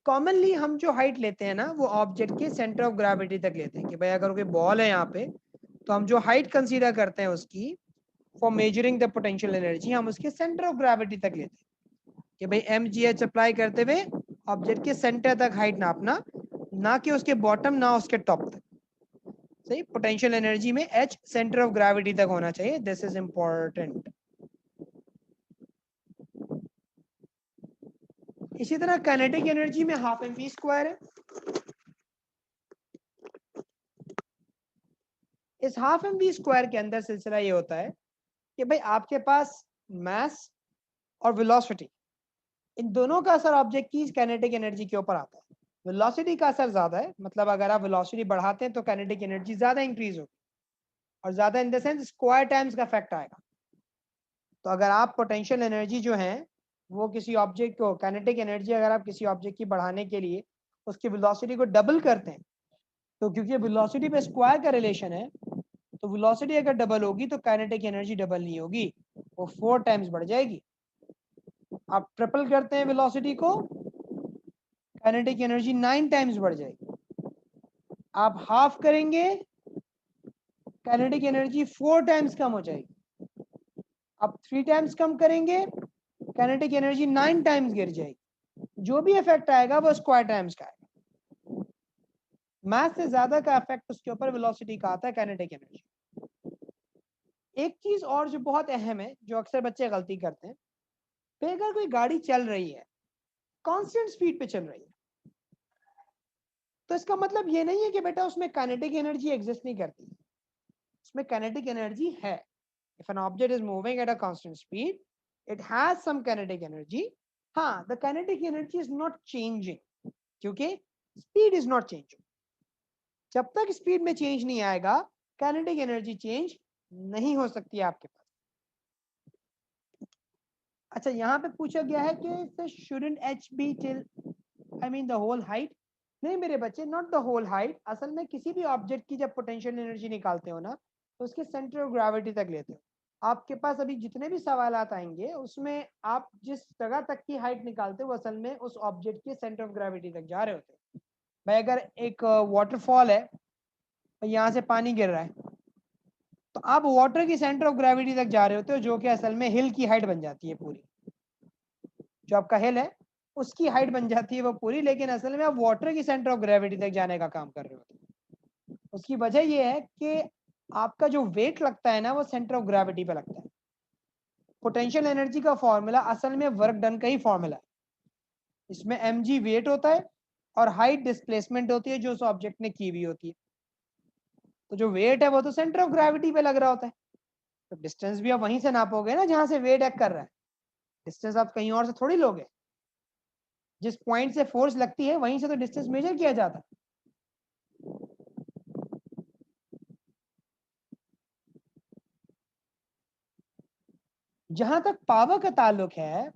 कॉमनली हम जो हाइट लेते हैं ना वो ऑब्जेक्ट के सेंटर ऑफ ग्रेविटी तक लेते हैं कि भाई अगर कोई बॉल है यहाँ पे तो हम जो हाइट कंसीडर करते हैं उसकी for measuring the potential energy हम उसके सेंटर ऑफ ग्रेविटी तक लेते हैं कि भाई mgh अप्लाई करते हुए ऑब्जेक्ट के सेंटर तक हाइट नापना, ना कि उसके बॉटम ना उसके टॉप तक। सही, पोटेंशियल एनर्जी में h सेंटर ऑफ ग्रेविटी तक होना चाहिए, दिस इज इंपॉर्टेंट। इसी तरह काइनेटिक एनर्जी में हाफ एम वी स्क्वायर है। इस हाफ एम वी स्क्वायर के अंदर सिलसिला ये होता है कि भाई आपके पास मास और वेलोसिटी, इन दोनों का असर ऑब्जेक्ट की काइनेटिक एनर्जी के ऊपर आता है। वेलोसिटी का असर ज्यादा है, मतलब अगर आप वेलोसिटी बढ़ाते हैं तो काइनेटिक एनर्जी ज्यादा इंक्रीज होगी और ज्यादा in the sense square times का इफेक्ट आएगा। तो अगर आप पोटेंशियल एनर्जी जो है वो किसी ऑब्जेक्ट को, काइनेटिक एनर्जी अगर आप किसी ऑब्जेक्ट की बढ़ाने के लिए उसकी वेलोसिटी को डबल करते हैं तो क्योंकि वेलोसिटी पे स्क्वायर का रिलेशन है तो वेलोसिटी अगर डबल होगी तो काइनेटिक एनर्जी डबल नहीं होगी, वो 4 टाइम्स बढ़ जाएगी। आप ट्रिपल करते हैं वेलोसिटी को, काइनेटिक एनर्जी 9 टाइम्स बढ़ जाएगी। आप हाफ करेंगे, काइनेटिक एनर्जी 4 टाइम्स कम हो जाएगी। आप 3 टाइम्स कम करेंगे, काइनेटिक एनर्जी 9 टाइम्स गिर जाएगी। जो भी इफेक्ट आएगा वो स्क्वायर टाइम्स का आएगा। मास से ज्यादा का इफेक्ट उसके ऊपर वेलोसिटी का आता है, काइनेटिक एनर्जी। एक चीज और जो बहुत अहम है, जो अक्सर बच्चे गलती करते हैं, तो अगर कोई गाड़ी चल रही है, कांस्टेंट स्पीड पे चल रही है, तो इसका मतलब ये नहीं है कि बेटा उसमें काइनेटिक एनर्जी एग्जिस्ट नहीं करती। उसमें काइनेटिक एनर्जी है। If an object is moving at a constant speed, it has some kinetic energy. हाँ, the kinetic energy is not changing क्योंकि स्पीड इज नॉट चेंजिंग। जब तक स्पीड में चेंज नहीं आएगा काइनेटिक एनर्जी चेंज नहीं हो सकती है आपके पास। अच्छा, यहाँ पे पूछा गया है कि shouldn't h be till I mean the whole height? नहीं मेरे बच्चे, नॉट द होल हाइट। असल में किसी भी ऑब्जेक्ट की जब पोटेंशियल एनर्जी निकालते हो ना तो उसके सेंटर ऑफ ग्रेविटी तक लेते हो। आपके पास अभी जितने भी सवाल आएंगे उसमें आप जिस जगह तक की हाइट निकालते हो असल में उस ऑब्जेक्ट के सेंटर ऑफ ग्रेविटी तक जा रहे होते हो। भाई अगर एक वाटरफॉल है, यहाँ से पानी गिर रहा है, तो आप वाटर की सेंटर ऑफ ग्रेविटी तक जा रहे होते हो, जो कि असल में हिल की हाइट बन जाती है पूरी। जो आपका हिल है उसकी हाइट बन जाती है वो पूरी, लेकिन असल में आप वाटर की सेंटर ऑफ ग्रेविटी तक जाने का काम कर रहे होते हैं। उसकी वजह ये है कि आपका जो वेट लगता है ना वो सेंटर ऑफ ग्रेविटी पे लगता है। पोटेंशियल एनर्जी का फॉर्मूला असल में वर्क डन का ही फॉर्मूला है। इसमें mg वेट होता है और हाइट डिस्प्लेसमेंट होती है जो उस ऑब्जेक्ट ने की हुई होती है। तो जो वेट है वो तो सेंटर ऑफ ग्रेविटी पे लग रहा होता है, तो डिस्टेंस भी आप वहीं से नापोगे ना जहां से वेट एक्ट कर रहा है। डिस्टेंस आप कहीं और से थोड़ी लोगे, जिस पॉइंट से फोर्स लगती है वहीं से तो डिस्टेंस मेजर किया जाता है। जहां तक पावर का ताल्लुक है,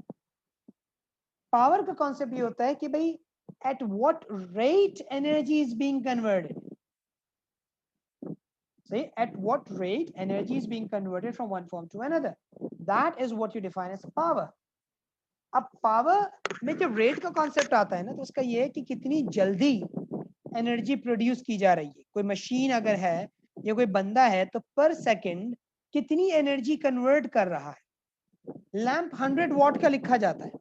पावर का कॉन्सेप्ट ये होता है कि भाई at what rate energy is being converted. Say at what rate energy is being converted from one form to another. That is what you define as power. अब पावर में जब रेट का कॉन्सेप्ट आता है ना तो उसका ये है कि कितनी जल्दी एनर्जी प्रोड्यूस की जा रही है। कोई मशीन अगर है या कोई बंदा है तो पर सेकंड कितनी एनर्जी कन्वर्ट कर रहा है। लैंप 100 वॉट का लिखा जाता है,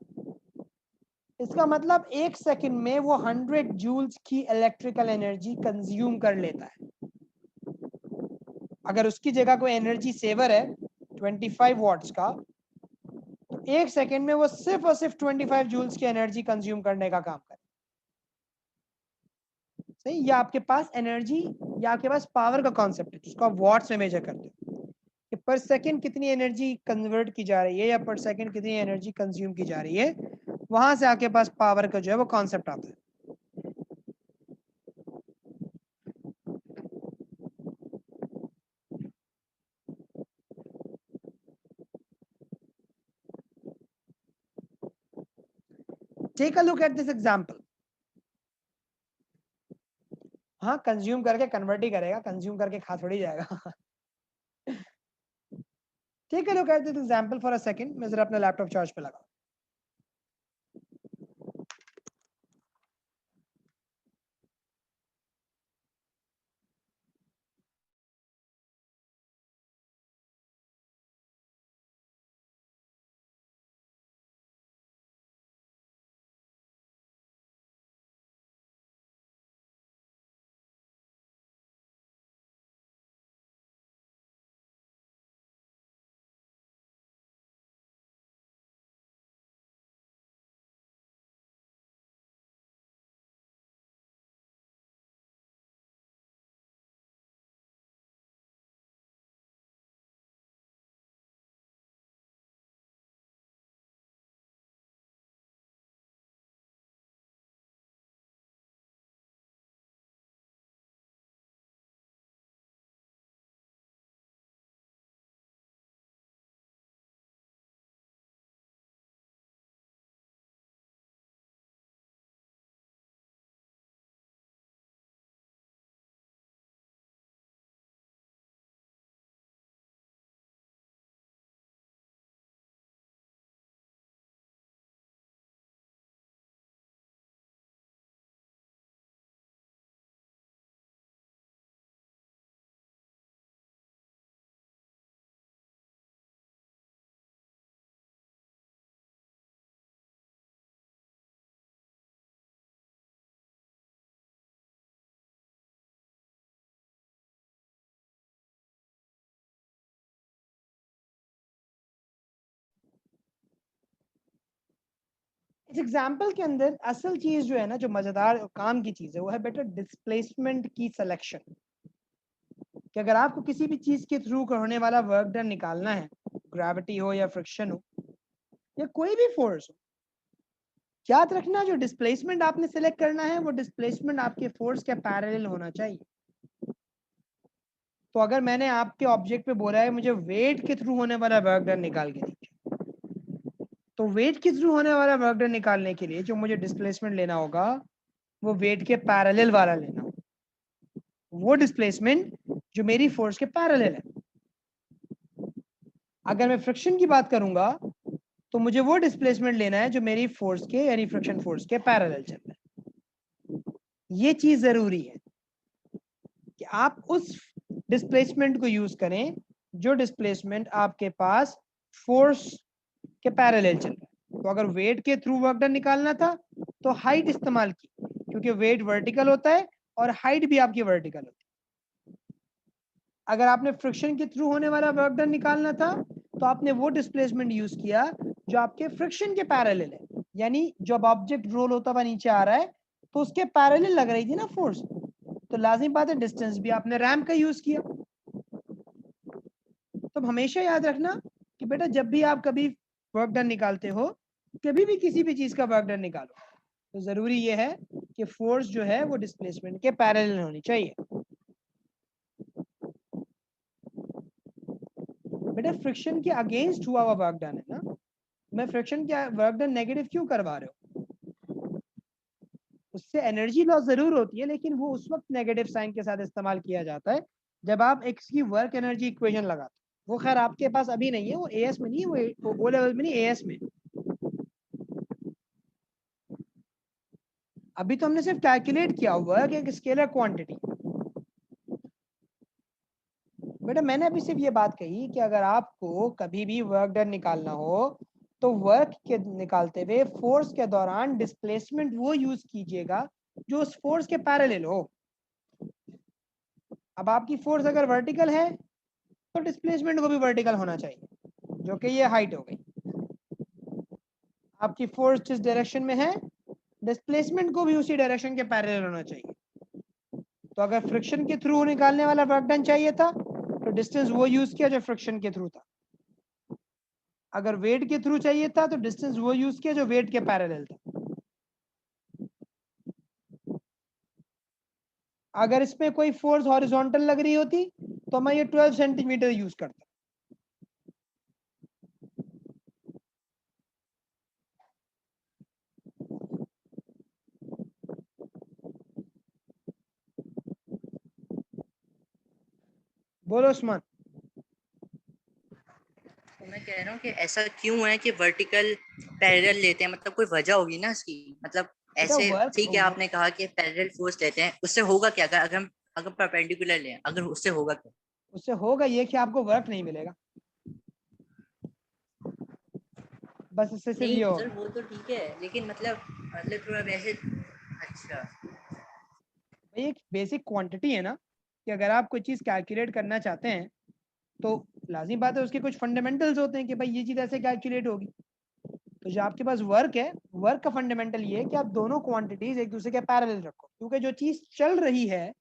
इसका मतलब एक सेकंड में वो 100 जूल्स की इलेक्ट्रिकल एनर्जी कंज्यूम कर लेता है। अगर उसकी जगह कोई एनर्जी सेवर है 25 वॉट्स का, तो एक सेकंड में वो सिर्फ और सिर्फ 25 जूल्स की एनर्जी कंज्यूम करने का काम करे। सही, या आपके पास एनर्जी या आपके पास पावर का कॉन्सेप्ट है जिसको आप वॉट्स में मेजर करते हो कि पर सेकंड कितनी एनर्जी कन्वर्ट की जा रही है या पर सेकंड कितनी एनर्जी कंज्यूम की जा रही है, वहां से आपके पास पावर का जो है वो कॉन्सेप्ट आता है। Take a look at this example. हाँ, कंज्यूम करके कन्वर्ट ही करेगा, कंज्यूम करके खा थोड़ी जाएगा। Take a look at this example for a second. मैं जरा अपना लैपटॉप चार्ज पे लगा। इस एग्जाम्पल के अंदर असल चीज जो है ना, जो मजेदार काम की चीज है, वो है बेटा डिस्प्लेसमेंट की सिलेक्शन। कि अगर आपको किसी भी चीज के थ्रू होने वाला वर्क डन निकालना है, ग्रेविटी हो या फ्रिक्शन हो या कोई भी फोर्स हो, याद रखना जो डिस्प्लेसमेंट आपने सिलेक्ट करना है वो डिस्प्लेसमेंट आपके फोर्स के पैरेलल होना चाहिए। तो अगर मैंने आपके ऑब्जेक्ट पे बोला है मुझे वेट के थ्रू होने वाला वर्क डन निकाल के दीजिए, तो वेट के थ्रू होने वाला वर्क डन निकालने के लिए जो मुझे डिस्प्लेसमेंट लेना होगा वो वेट के पैरेलल वाला लेना होगा, वो डिस्प्लेसमेंट जो मेरी फोर्स के पैरेलल है। अगर मैं फ्रिक्शन की बात करूंगा तो मुझे वो डिस्प्लेसमेंट लेना है जो मेरी फोर्स के यानी फ्रिक्शन फोर्स के पैरेलल चल रहा है। ये चीज जरूरी है कि आप उस डिस्प्लेसमेंट को यूज करें जो डिस्प्लेसमेंट आपके पास फोर्स के पैरेलल चल रहा है। तो अगर वेट के थ्रू वर्क डन निकालना था तो हाइट इस्तेमाल की, क्योंकि वेट वर्टिकल होता है और हाइट भी आपकी वर्टिकल होती है। अगर आपने फ्रिक्शन के थ्रू होने वाला वर्क डन निकालना था तो आपने वो डिस्प्लेसमेंट यूज किया जो आपके फ्रिक्शन के पैरेलल है, यानी जब ऑब्जेक्ट रोल होता हुआ नीचे आ रहा है तो उसके पैरेलल लग रही थी ना फोर्स, तो लाजिम बात है डिस्टेंस भी आपने रैंप का यूज किया। तो हमेशा याद रखना कि बेटा जब भी आप कभी वर्क डन निकालते हो, कभी भी किसी भी चीज का वर्क डन निकालो, तो जरूरी ये है कि फोर्स जो है वो डिस्प्लेसमेंट के पैरेलल होनी चाहिए। बेटा फ्रिक्शन के अगेंस्ट हुआ हुआ वर्क डन है ना, मैं फ्रिक्शन के वर्क डन नेगेटिव क्यों करवा रहे हो? उससे एनर्जी लॉस जरूर होती है, लेकिन वो उस वक्त नेगेटिव साइन के साथ इस्तेमाल किया जाता है जब आप एक्स की वर्क एनर्जी इक्वेशन लगाते हो। वो खैर आपके पास अभी नहीं है, वो एएस में नहीं है, वो ओ लेवल में नहीं, एएस में। अभी तो हमने सिर्फ कैलकुलेट किया वर्क एक स्केलर क्वांटिटी। बेटा मैंने अभी सिर्फ ये बात कही कि अगर आपको कभी भी वर्क डन निकालना हो तो वर्क के निकालते हुए फोर्स के दौरान डिस्प्लेसमेंट वो यूज कीजिएगा जो उस फोर्स के पैरेलल हो। अब आपकी फोर्स अगर वर्टिकल है तो डिस्प्लेसमेंट को भी वर्टिकल होना चाहिए, जो कि ये हाइट हो गई। आपकी फोर्स जिस डायरेक्शन में है डिस्प्लेसमेंट को भी उसी डायरेक्शन के पैरेलल होना चाहिए। तो अगर फ्रिक्शन के थ्रू निकालने वाला वर्क डन चाहिए था तो डिस्टेंस वो यूज किया जो फ्रिक्शन के थ्रू था। अगर वेट के थ्रू चाहिए था तो डिस्टेंस वो यूज किया जो वेट के पैरेलल था। अगर इसमें कोई फोर्स हॉरिजॉन्टल लग रही होती तो मैं ये 12 सेंटीमीटर यूज करता। बोलो उस्मान। तो मैं कह रहा हूँ कि ऐसा क्यों है कि वर्टिकल पैरेलल लेते हैं, मतलब कोई वजह होगी ना इसकी, मतलब बेटा ऐसे वर्क ठीक है आपने कहा कि पैरेलल फोर्स लेते हैं, उससे होगा क्या अगर हम अगर परपेंडिकुलर लें, अगर उससे होगा क्या? उससे होगा ये कि आपको वर्क नहीं मिलेगा, बस इससे सिर्फ नहीं ये सर होगा। वो तो ठीक है, लेकिन मतलब थोड़ा वैसे। अच्छा। भाई एक बेसिक क्वांटिटी है ना कि अगर आप कोई चीज कैलकुलेट करना चाहते हैं तो लाजिम बात है उसके कुछ फंडामेंटल्स होते हैं कि भाई ये चीज ऐसे कैलकुलेट होगी। तो जो आपके पास वर्क है, वर्क का फंडामेंटल ये है कि आप दोनों क्वांटिटीज एक दूसरे के पैरेलल रखो, क्योंकि जो चीज चल रही है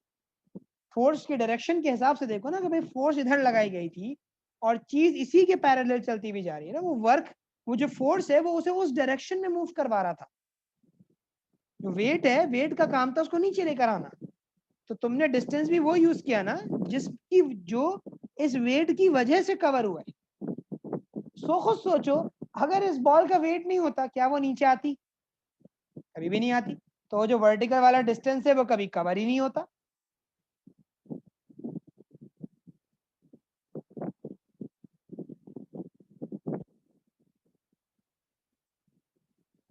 फोर्स के डायरेक्शन के हिसाब से देखो ना कि भाई फोर्स इधर लगाई गई थी और चीज इसी के पैरेलल चलती हुई जा रही है ना, वो वर्क, वो जो फोर्स है वो उसे उस डायरेक्शन में मूव करवा रहा था। जो वेट है, वेट का काम था उसको नीचे लेकर आना। तो तुमने डिस्टेंस भी वो यूज किया ना जिसकी जो इस वेट की वजह से कवर हुआ है। खुद सोचो, अगर इस बॉल का वेट नहीं होता क्या वो नीचे आती? कभी भी नहीं आती। तो जो वर्टिकल वाला डिस्टेंस है वो कभी कवर ही नहीं होता।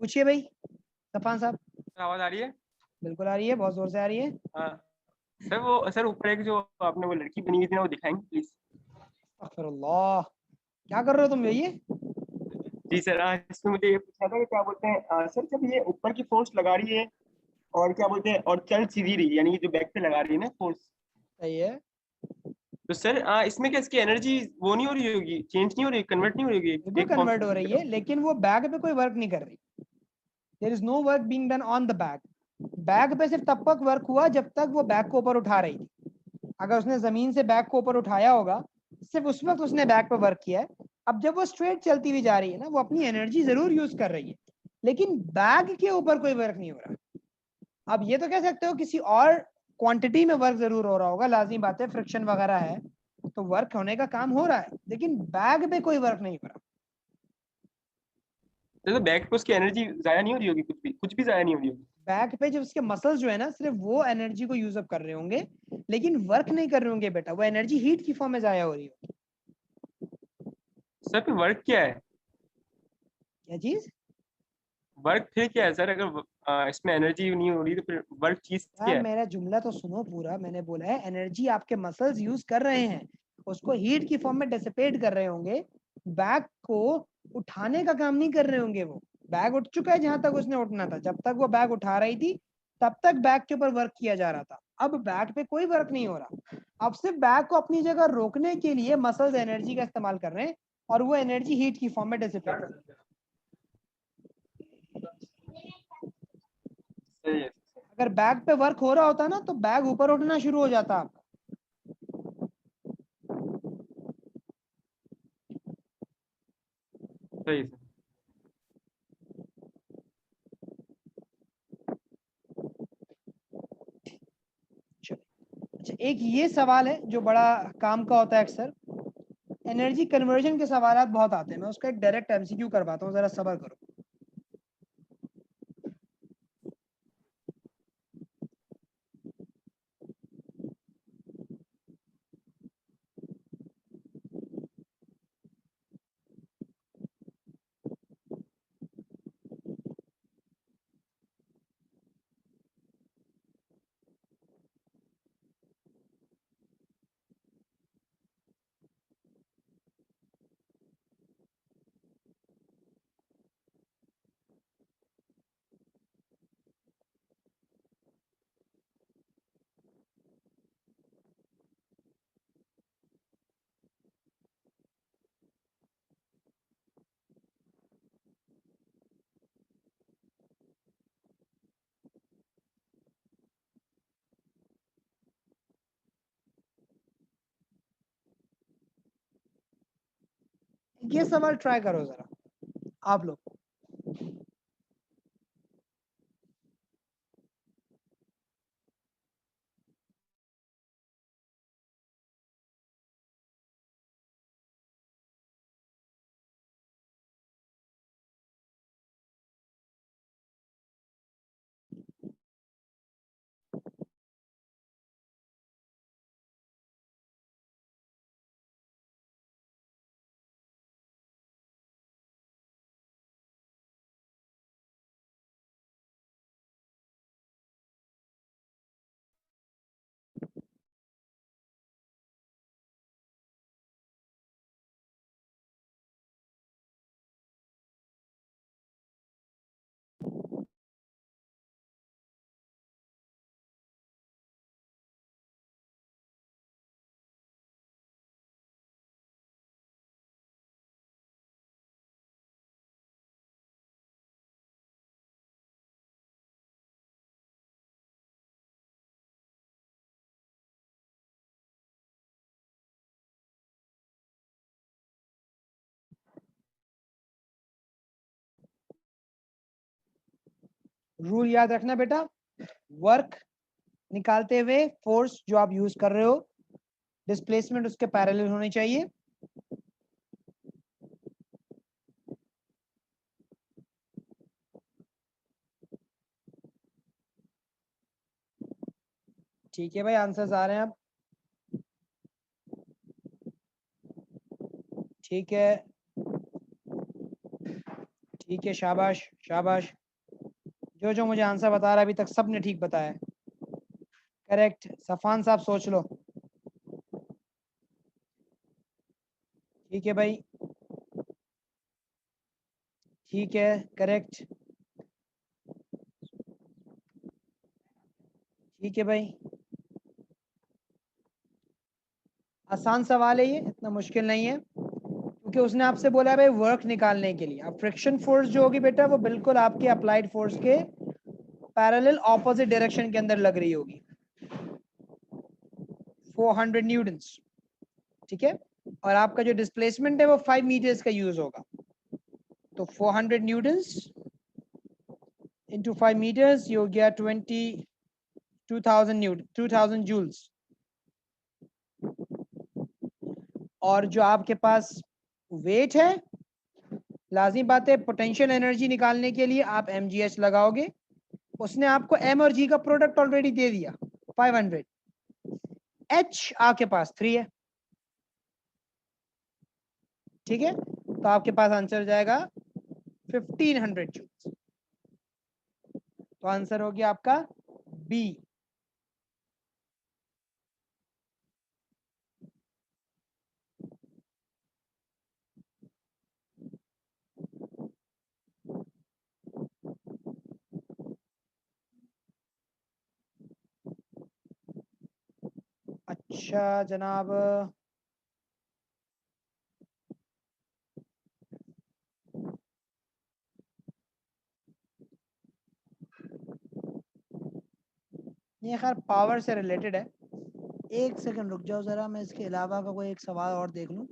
पूछिए भाई सफान साहब। आवाज आ रही है? बिल्कुल आ रही है, बहुत जोर से आ रही है। हाँ सर, वो सर ऊपर एक जो आपने वो लड़की बनी हुई थी ना, वो दिखाएंगे प्लीज? अल्लाह, क्या कर रहे हो तुम ये? जी सर। इसमें मुझे ये पूछना था कि क्या बोलते हैं सर, जब ये ऊपर की फोर्स लगा रही है और क्या बोलते हैं और चल सीधी रही है, यानी कि जो बैक पे लगा रही है ना फोर्स, सही है। तो सर इसमें क्या इसकी एनर्जी वो नहीं हो रही होगी, चेंज नहीं हो रही, कन्वर्ट नहीं हो रही होगी बिल्कुल एक फॉर्म कन्वर्ट से हो दूसरी रही है, तरफ? लेकिन वो बैग पे कोई वर्क नहीं कर रही। There is no work being done on the bag. Bag पे सिर्फ तब तक वर्क हुआ जब तक वो बैग को ऊपर उठा रही थी। अगर उसने जमीन से बैग को ऊपर उठाया होगा सिर्फ उस वक्त उसने बैग पे वर्क किया है। अब जब वो स्ट्रेट चलती हुई जा रही है ना, वो अपनी एनर्जी जरूर यूज कर रही है, लेकिन बैग के ऊपर कोई वर्क नहीं हो रहा। अब ये तो कह सकते हो किसी और क्वांटिटी में वर्क जरूर हो रहा होगा, लाजिम बात है, फ्रिक्शन वगैरह है तो वर्क होने का काम हो रहा है, लेकिन बैग पे कोई वर्क नहीं हो रहा। तो बैक पे उसकी एनर्जी जाया नहीं हो रही होगी, कुछ भी जाया नहीं हो रही होगी? बैक पे जब उसके मसल्स जो है ना सिर्फ वो एनर्जी को यूज अप कर रहे होंगे, लेकिन वर्क नहीं कर रहे होंगे बेटा, वो एनर्जी हीट की फॉर्म में जाया हो रही होगी। सर फिर वर्क क्या है? क्या चीज? वर्क फिर क्या है सर, अगर इसमें एनर्जी नहीं हो रही तो फिर वर्क चीज यार क्या है? मेरा जुमला तो सुनो पूरा, मैंने बोला है एनर्जी आपके मसल्स यूज कर रहे हैं, उसको हीट की फॉर्म में डिसिपेट कर रहे होंगे। बैग को उठाने का काम नहीं कर रहे होंगे। वो बैग उठ चुका है जहां तक उसने उठना था, जब तक वो बैग उठा रही थी तब तक बैग के ऊपर वर्क किया जा रहा था। अब बैग पे कोई वर्क नहीं हो रहा, अब सिर्फ बैग को अपनी जगह रोकने के लिए मसल्स एनर्जी का इस्तेमाल कर रहे हैं और वो एनर्जी हीट की फॉर्म में डिसिपेट कर रही है। सही है सर। अगर बैग पे वर्क हो रहा होता ना तो बैग ऊपर उठना शुरू हो जाता आपका। सही सर। अच्छा, एक ये सवाल है जो बड़ा काम का होता है अक्सर, एनर्जी कन्वर्जन के सवाल बहुत आते हैं, मैं उसका एक डायरेक्ट एमसीक्यू करवाता हूँ, जरा सबर करो। ये सवाल ट्राई करो जरा आप लोग। रूल याद रखना बेटा, वर्क निकालते हुए फोर्स जो आप यूज कर रहे हो, डिस्प्लेसमेंट उसके पैरेलल होनी चाहिए। ठीक है भाई, आंसर्स आ रहे हैं अब। ठीक है, ठीक है, शाबाश शाबाश। जो जो मुझे आंसर बता रहा है अभी तक सबने ठीक बताया। करेक्ट। सफान साहब सोच लो। ठीक है भाई, ठीक है, करेक्ट। ठीक है भाई, आसान सवाल है ये, इतना मुश्किल नहीं है, क्योंकि उसने आपसे बोला है भाई वर्क निकालने के लिए। अब फ्रिक्शन फोर्स जो होगी बेटा वो बिल्कुल आपके अप्लाइड फोर्स के पैरेलल ऑपोजिट डायरेक्शन के अंदर लग रही होगी, 400 न्यूटन्स। ठीक है, और आपका जो डिस्प्लेसमेंट है वो 5 मीटर्स का यूज होगा, तो 400 न्यूटन्स इंटू 5 मीटर्स ये हो गया 2000 न्यूटन, 2000 जूल्स। और जो आपके पास वेट है, लाजिम बात है पोटेंशियल एनर्जी निकालने के लिए आप mgh लगाओगे। उसने आपको m और g का प्रोडक्ट ऑलरेडी दे दिया 500, h आपके पास 3 है। ठीक है, तो आपके पास आंसर जाएगा 1500 जूल्स। तो आंसर हो गया आपका बी। अच्छा जनाब, ये खैर पावर से रिलेटेड है। एक सेकंड रुक जाओ जरा, मैं इसके अलावा का कोई एक सवाल और देख लूं।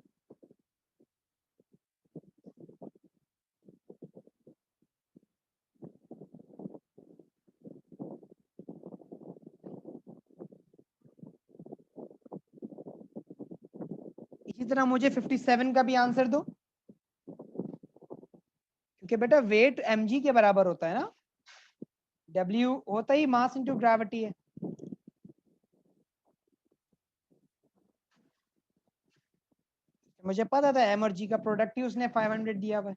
इसी तरह मुझे 57 का भी आंसर दो, क्योंकि बेटा वेट mg के बराबर होता है ना, w होता ही मास इनटू ग्रेविटी है। मुझे पता था m और g का प्रोडक्ट ही उसने 500 दिया हुआ है।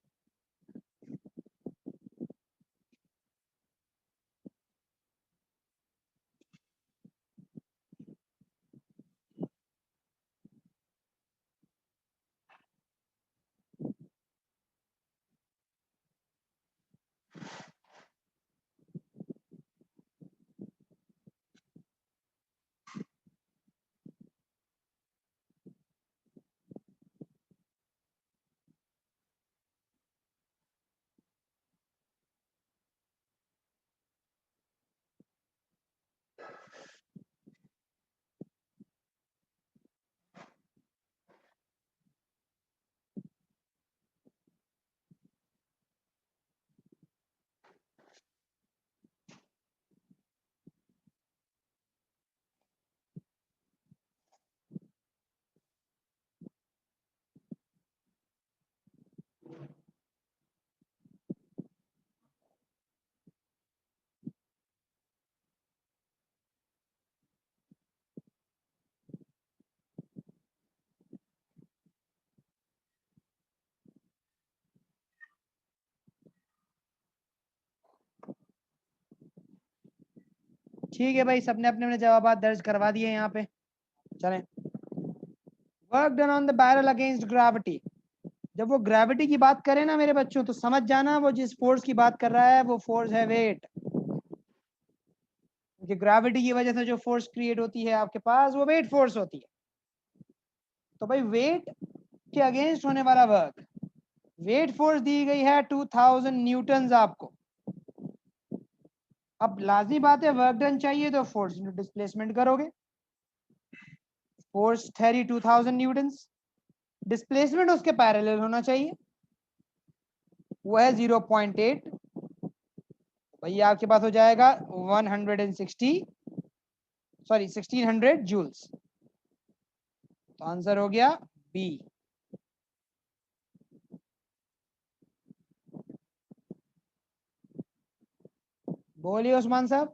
ठीक है भाई, सबने अपने अपने जवाब दर्ज करवा दिए यहाँ पे। चलें, work done on the barrel against gravity. जब वो ग्रेविटी की बात करे ना मेरे बच्चों, तो समझ जाना वो जिस फोर्स की बात कर रहा है वो फोर्स है वेट। क्योंकि ग्रेविटी की वजह से जो फोर्स क्रिएट होती है आपके पास, वो वेट फोर्स होती है। तो भाई वेट के अगेंस्ट होने वाला वर्क, वेट फोर्स दी गई है 2000 न्यूटन आपको। अब लाजमी बात है, वर्क डन चाहिए तो फोर्स डिस्प्लेसमेंट करोगे। फोर्स ठहरी 2000 न्यूटन, डिस्प्लेसमेंट उसके पैरेलल होना चाहिए, वो है 0.8। भैया आपके पास हो जाएगा 1600 जूल्स। तो आंसर हो गया बी। बोलिए उस्मान साहब।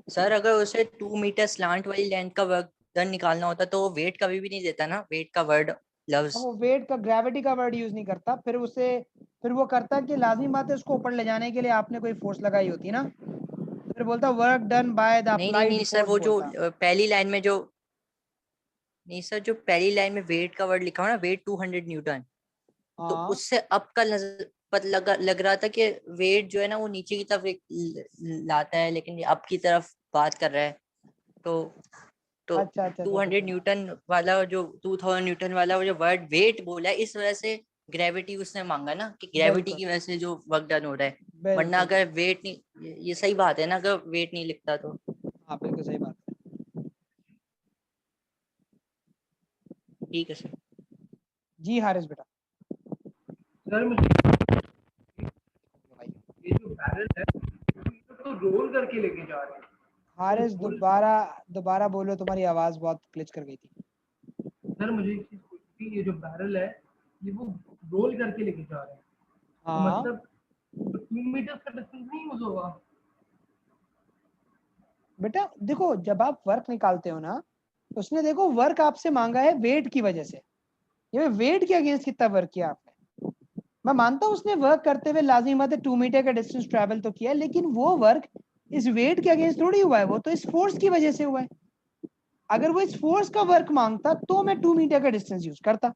सर अगर उसे 2 मीटर स्लांट वाली लेंथ का वर्क डन निकालना होता तो वो वेट कभी भी नहीं देता ना, वेट का वर्ड अब लव्स। वो वेट का, ग्रेविटी का वर्ड यूज नहीं करता, फिर वो करता कि लाजिम बात है उसको ऊपर ले जाने के लिए आपने कोई फोर्स लगाई होती ना, तो फिर बोलता वर्क डन बाय द नहीं नहीं अप्लाइड नहीं सर, फोर्स वो जो बोलता। पहली लाइन में जो, नहीं सर, जो पहली लाइन में वेट का वर्ड लिखा हुआ ना, वेट 200 न्यूटन, तो हाँ उससे अब का नजर पता लग रहा था कि वेट जो है ना वो नीचे की तरफ एक लाता है, लेकिन ये अब की तरफ बात कर रहा है। तो तो अच्छा अच्छा अच्छा 200 अच्छा। न्यूटन वाला, जो 2000 न्यूटन वाला वो जो वर्ड वेट बोला है, इस वजह से ग्रेविटी उसने मांगा ना, कि ग्रेविटी बिल्कुल की वजह से जो वर्क डन हो रहा है। वरना बिल्कुल अगर वेट नहीं, ये सही बात है ना, अगर वेट नहीं लिखता तो। हाँ बिल्कुल सही बात है। ठीक है सर। जी हारिस बेटा। सर मुझे भाई ये जो बैरल है तो रोल करके लेके जा रहे हैं। हारिस, तो रोल, दोबारा दोबारा बोलो, तुम्हारी आवाज बहुत ग्लिच कर गई थी। सर मुझे एक चीज पूछनी थी, ये जो बैरल है ये वो रोल करके लेके जा रहे हैं, तो हाँ मतलब तो 2 मीटर का डिस्टेंस नहीं यूज होगा। बेटा देखो, जब आप वर्क निकालते हो ना, उसने देखो वर्क आपसे मांगा है वेट की वजह से। ये वेट के अगेंस्ट कितना वर्क किया आपने। मैं मानता हूं उसने वर्क करते हुए लाजिम बात है 2 मीटर का डिस्टेंस ट्रैवल तो किया, लेकिन वो वर्क इस वेट के अगेंस्ट थोड़ी हुआ है, वो तो इस फोर्स की वजह से हुआ है। अगर वो इस फोर्स का वर्क मांगता तो मैं 2 मीटर का डिस्टेंस यूज करता।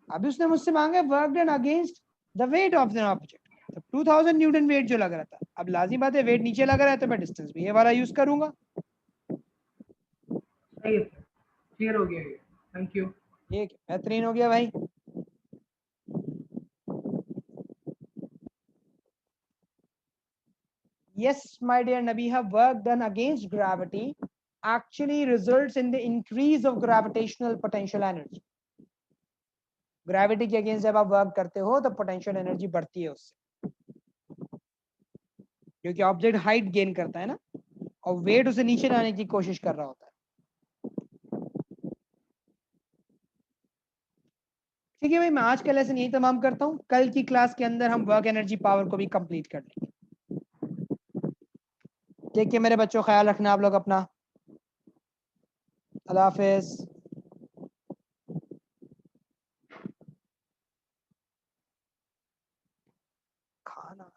अभी उसने मुझसे मांगा work done against the weight of the object, तो 2000 न्यूटन वेट जो लग रहा था, अब लाजिम बात है वेट नीचे लग रहा है तो मैं डिस्टेंस भी ये वाला यूज करूंगा। सही है सर, क्लियर हो गया ये, थैंक यू। ठीक है, बेहतरीन हो गया भाई। Yes, my dear Nabiha, work done against gravity actually results in the increase of gravitational potential energy. Gravity के अगेंस्ट जब आप वर्क करते हो तो पोटेंशियल एनर्जी बढ़ती है उससे, क्योंकि ऑब्जेक्ट हाइट गेन करता है ना, और वेट उसे नीचे लाने की कोशिश कर रहा होता है। ठीक है भाई, मैं आज का लेसन यही तमाम करता हूँ। कल की क्लास के अंदर हम वर्क एनर्जी पावर को भी कंप्लीट कर लेंगे। ठीक है मेरे बच्चों, ख्याल रखना आप लोग अपना। अल्लाह हाफिज। खाना